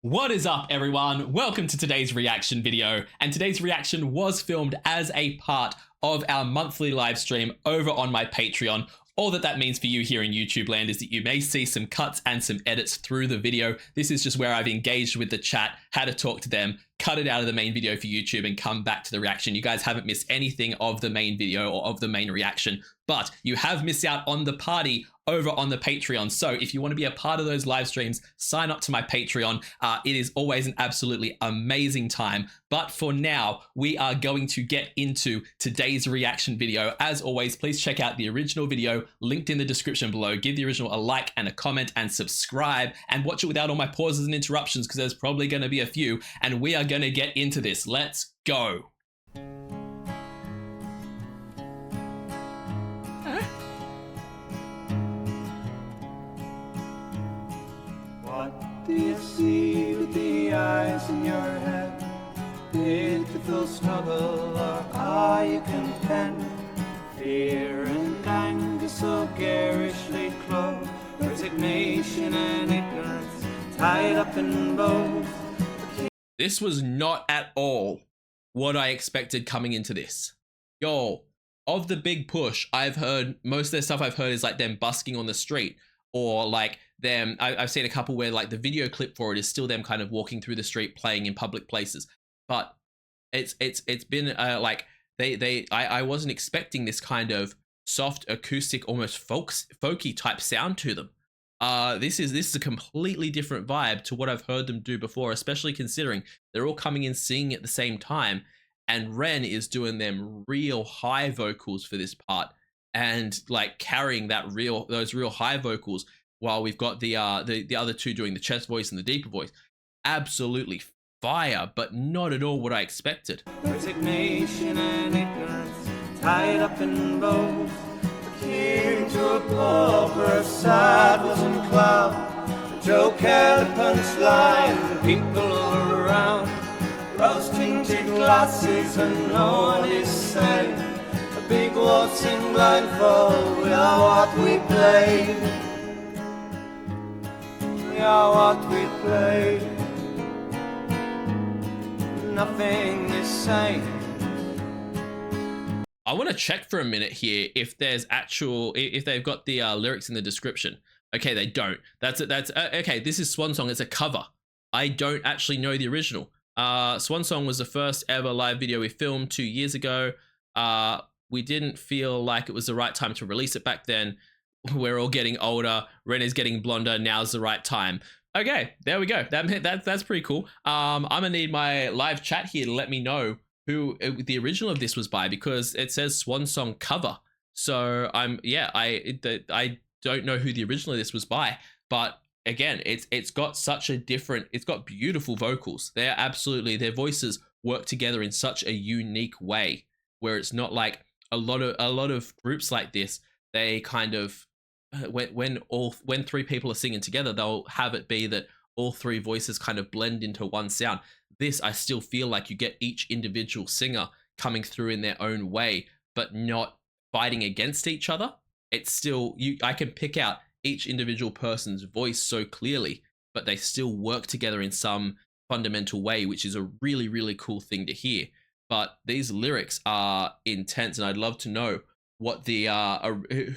What is up, everyone? Welcome to today's reaction video. And today's reaction was filmed as a part of our monthly live stream over on my Patreon. All that means for you here in YouTube land is that you may see some cuts and some edits through the video. This is just where I've engaged with the chat, had to talk to them, cut it out of the main video for YouTube and come back to the reaction. You guys haven't missed anything of the main video or of the main reaction, but you have missed out on the party over on the Patreon. So if you want to be a part of those live streams, sign up to my Patreon. It is always an absolutely amazing time. But for now, we are going to get into today's reaction video. As always, please check out the original video linked in the description below. Give the original a like and a comment and subscribe and watch it without all my pauses and interruptions because there's probably going to be a few. And we are going to get into this. Let's go. What do you see with the eyes in your head? Pitiful struggle, or are you content? Fear and anger so garishly close, resignation and ignorance tied up in bows. This was not at all what I expected coming into this. Yo, of the big push, I've heard, most of the stuff I've heard is like them busking on the street, or like them, I've seen a couple where like the video clip for it is still them kind of walking through the street playing in public places. But it's been like I wasn't expecting this kind of soft acoustic, almost folky type sound to them. This is a completely different vibe to what I've heard them do before, especially considering they're all coming in singing at the same time, and Ren is doing them real high vocals for this part and like carrying those real high vocals while we've got the other two doing the chest voice and the deeper voice. Absolutely fire, but not at all what I expected. Resignation and ignorance tied up in bows. Came to a pauper, sad wasn't cloud. The joke had a punchline, people all around. Rose-tinted glasses and no one is saying. A big waltzing blindfold, we are what we play. We are what we play. Nothing is safe. I want to check for a minute here if there's if they've got the lyrics in the description. Okay, they don't. That's okay. This is Swan Song. It's a cover. I don't actually know the original. Swan Song was the first ever live video we filmed 2 years ago. We didn't feel like it was the right time to release it back then. We're all getting older. Ren is getting blonder. Now's the right time. Okay, there we go. That's pretty cool. I'm gonna need my live chat here to let me know who the original of this was by, because it says Swan Song cover. So I don't know who the original of this was by, but again, it's got such a different, it's got beautiful vocals. Their voices work together in such a unique way, where it's not like a lot of groups like this. They kind of when three people are singing together, they'll have it be that all three voices kind of blend into one sound. This, I still feel like you get each individual singer coming through in their own way, but not fighting against each other. It's still, I can pick out each individual person's voice so clearly, but they still work together in some fundamental way, which is a really, really cool thing to hear. But these lyrics are intense, and I'd love to know what the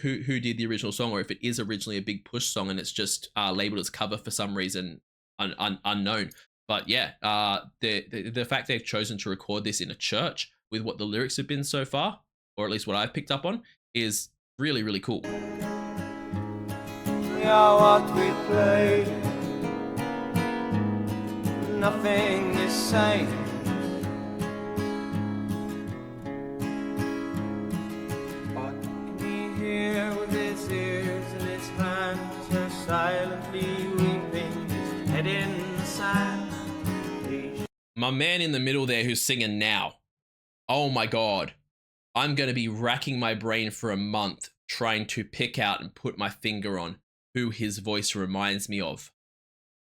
who did the original song, or if it is originally a big push song and it's just labeled as cover for some reason unknown. But yeah, the fact they've chosen to record this in a church with what the lyrics have been so far, or at least what I've picked up on, is really, really cool. We are what we play. Nothing is safe. What can he hear with his ears and his hands? Are silently weeping, his head in the sand. My man in the middle there who's singing now. Oh my God. I'm going to be racking my brain for a month trying to pick out and put my finger on who his voice reminds me of.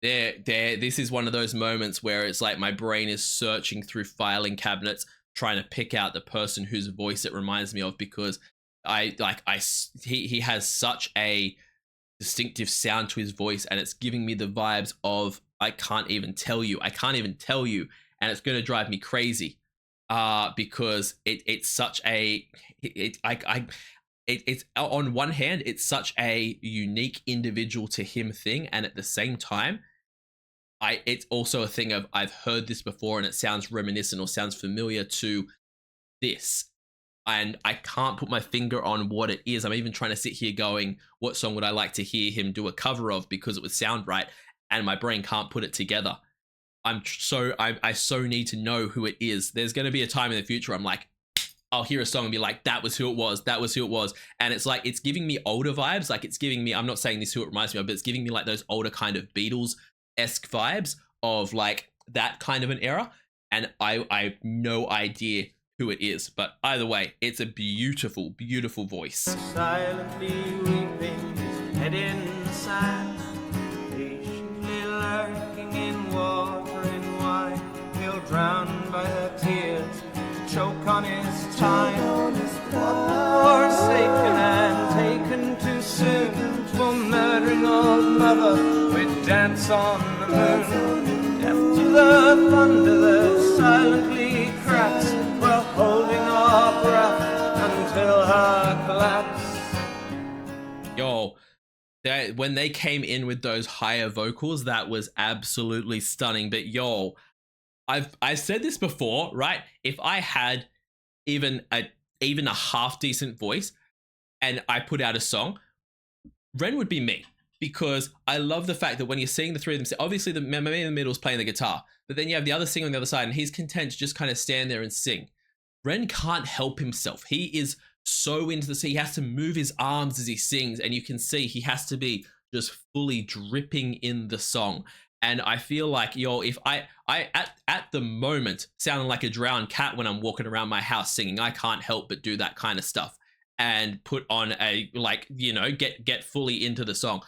This is one of those moments where it's like my brain is searching through filing cabinets trying to pick out the person whose voice it reminds me of, because he has such a distinctive sound to his voice, and it's giving me the vibes of I can't even tell you, and it's gonna drive me crazy, because it's such a it's on one hand it's such a unique individual to him thing, and at the same time it's also a thing of I've heard this before and it sounds reminiscent or sounds familiar to this, and I can't put my finger on what it is. I'm even trying to sit here going, what song would I like to hear him do a cover of because it would sound right, and my brain can't put it together. I so need to know who it is. There's going to be a time in the future I'm like, I'll hear a song and be like, that was who it was, and it's like it's giving me older vibes. Like it's giving me, I'm not saying this is who it reminds me of, but it's giving me like those older kind of Beatles-esque vibes of like that kind of an era, and I have no idea who it is, but either way, it's a beautiful, beautiful voice. Silently weeping, his head in the sand, patiently lurking in water and wine. He'll drown by her tears, choke on his time. Forsaken and taken too soon, for murdering old mother, we dance on the moon. Deaf to the thunder that silently cracks, we're holding our breath until her collapse. Yo, when they came in with those higher vocals, that was absolutely stunning. But yo, I've said this before, right? If I had even a half decent voice and I put out a song, Ren would be me, because I love the fact that when you're seeing the three of them, obviously the man in the middle is playing the guitar, but then you have the other singer on the other side, and he's content to just kind of stand there and sing. Ren can't help himself. He is so into the scene. He has to move his arms as he sings, and you can see he has to be just fully dripping in the song. And I feel like, yo, if I at the moment sounding like a drowned cat when I'm walking around my house singing, I can't help but do that kind of stuff and put on a, like, you know, get fully into the song.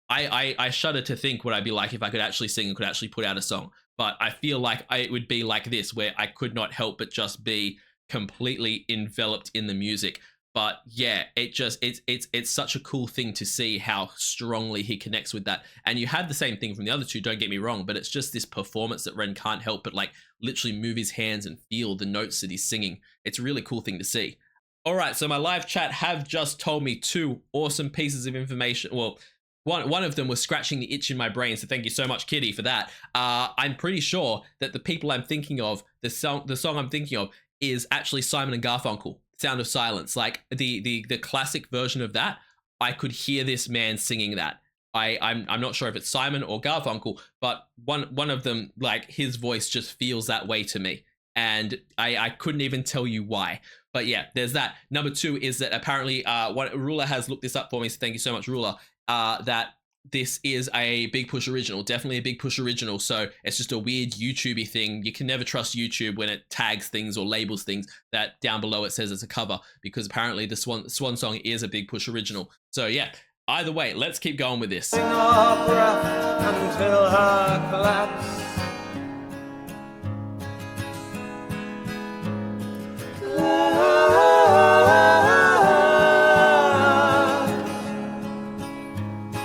I shudder to think what I'd be like if I could actually sing and could actually put out a song. But I feel like it would be like this, where I could not help but just be completely enveloped in the music. But yeah, it's such a cool thing to see how strongly he connects with that. And you have the same thing from the other two, don't get me wrong, but it's just this performance that Ren can't help but like literally move his hands and feel the notes that he's singing. It's a really cool thing to see. All right, so my live chat have just told me two awesome pieces of information. Well, one of them was scratching the itch in my brain, so thank you so much, Kitty, for that. I'm pretty sure that the people I'm thinking of, the song I'm thinking of, is actually Simon and Garfunkel, Sound of Silence. Like the classic version of that, I could hear this man singing that. I'm not sure if it's Simon or Garfunkel, but one of them, like his voice just feels that way to me, and I couldn't even tell you why. But yeah, there's that. Number two is that apparently, what Ruler has looked this up for me, so thank you so much, Ruler. That this is a Big Push original, definitely a Big Push original. So it's just a weird YouTubey thing. You can never trust YouTube when it tags things or labels things that down below it says it's a cover, because apparently the Swan song is a Big Push original. So yeah, either way, let's keep going with this. Our breath until her collapse.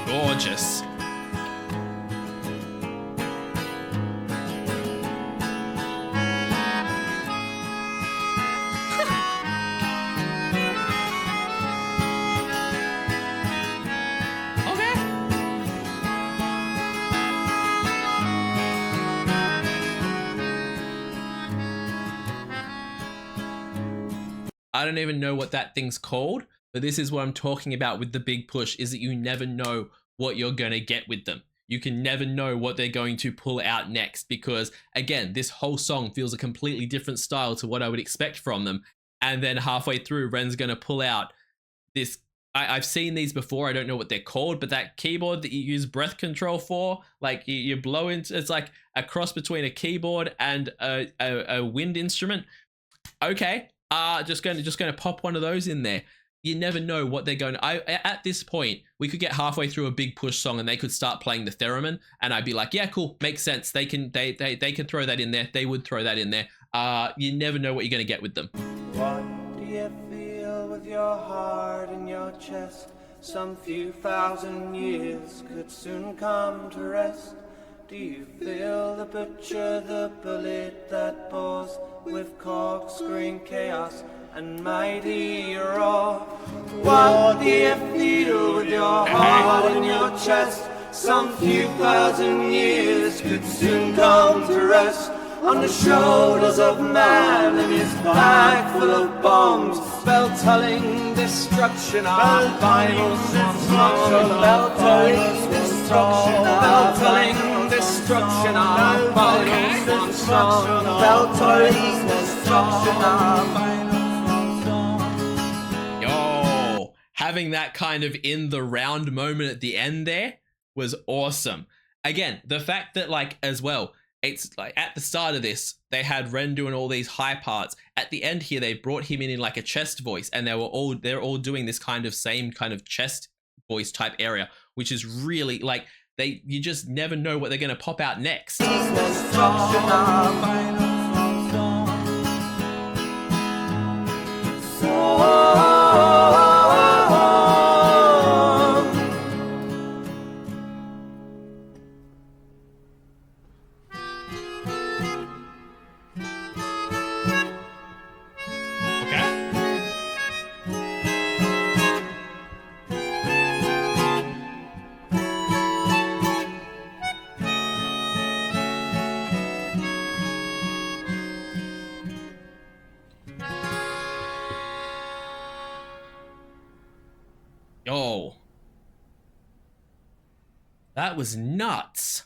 Gorgeous. I don't even know what that thing's called, but this is what I'm talking about with the Big Push, is that you never know what you're going to get with them. You can never know what they're going to pull out next, because again, this whole song feels a completely different style to what I would expect from them. And then halfway through, Ren's going to pull out this. I've seen these before. I don't know what they're called, but that keyboard that you use breath control for, like you blow into, it's like a cross between a keyboard and a wind instrument. Okay. Just gonna pop one of those in there. You never know what they're going to. At this point, we could get halfway through a Big Push song and they could start playing the theremin, and I'd be like, yeah, cool, makes sense. They can throw that in there. They would throw that in there. You never know what you're gonna get with them. What do you feel with your heart in your chest? some few thousand years could soon come to rest. Do you feel the butcher, the bullet that bores with corkscrewing chaos and mighty roar? What do you feel with your heart in your chest? Some few thousand years could soon come to rest on the shoulders of man and his bag full of bombs, bell-tolling destruction, our final song. Bell-tolling destruction, bell-tolling destruction, our final song. Bell-tolling destruction, our final song. Yo, having that kind of in the round moment at the end there was awesome. Again, the fact that, like, as well, it's like at the start of this, they had Ren doing all these high parts. At the end here, they brought him in like a chest voice, and they're all doing this kind of same kind of chest voice type area, which is really like you just never know what they're gonna pop out next. Oh, that was nuts.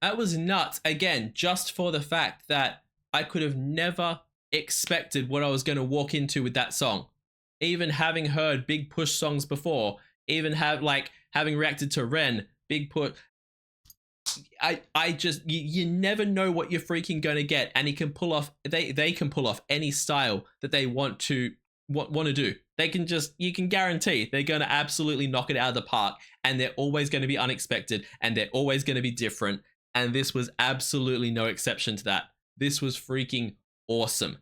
That was nuts. Again, just for the fact that I could have never expected what I was going to walk into with that song. Even having heard Big Push songs before, even having reacted to Ren, Big Push. I just, you never know what you're freaking going to get, and he can pull off, they can pull off any style that they want to do. They can just, you can guarantee they're going to absolutely knock it out of the park, and they're always going to be unexpected, and they're always going to be different. And this was absolutely no exception to that. This was freaking awesome.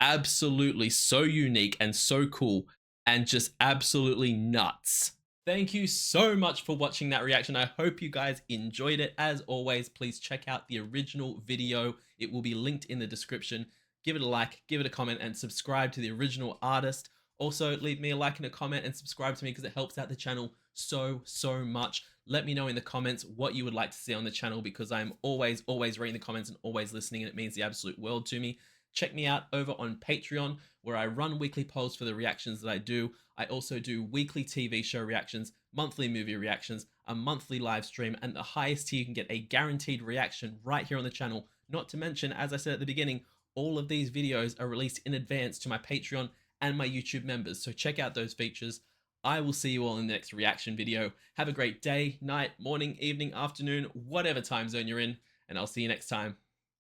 Absolutely so unique and so cool, and just absolutely nuts. Thank you so much for watching that reaction. I hope you guys enjoyed it. As always, please check out the original video. It will be linked in the description. Give it a like, give it a comment, and subscribe to the original artist. Also, leave me a like and a comment and subscribe to me because it helps out the channel so much. Let me know in the comments what you would like to see on the channel, because I'm always reading the comments and always listening, and it means the absolute world to me. Check me out over on Patreon, where I run weekly polls for the reactions that I do. I also do weekly TV show reactions, monthly movie reactions, a monthly live stream, and the highest tier you can get a guaranteed reaction right here on the channel. Not to mention, as I said at the beginning, all of these videos are released in advance to my Patreon and my YouTube members, so check out those features. I will see you all in the next reaction video. Have a great day, night, morning, evening, afternoon, whatever time zone you're in, and I'll see you next time.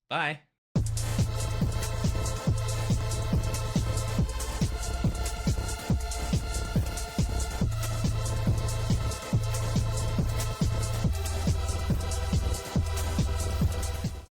Bye.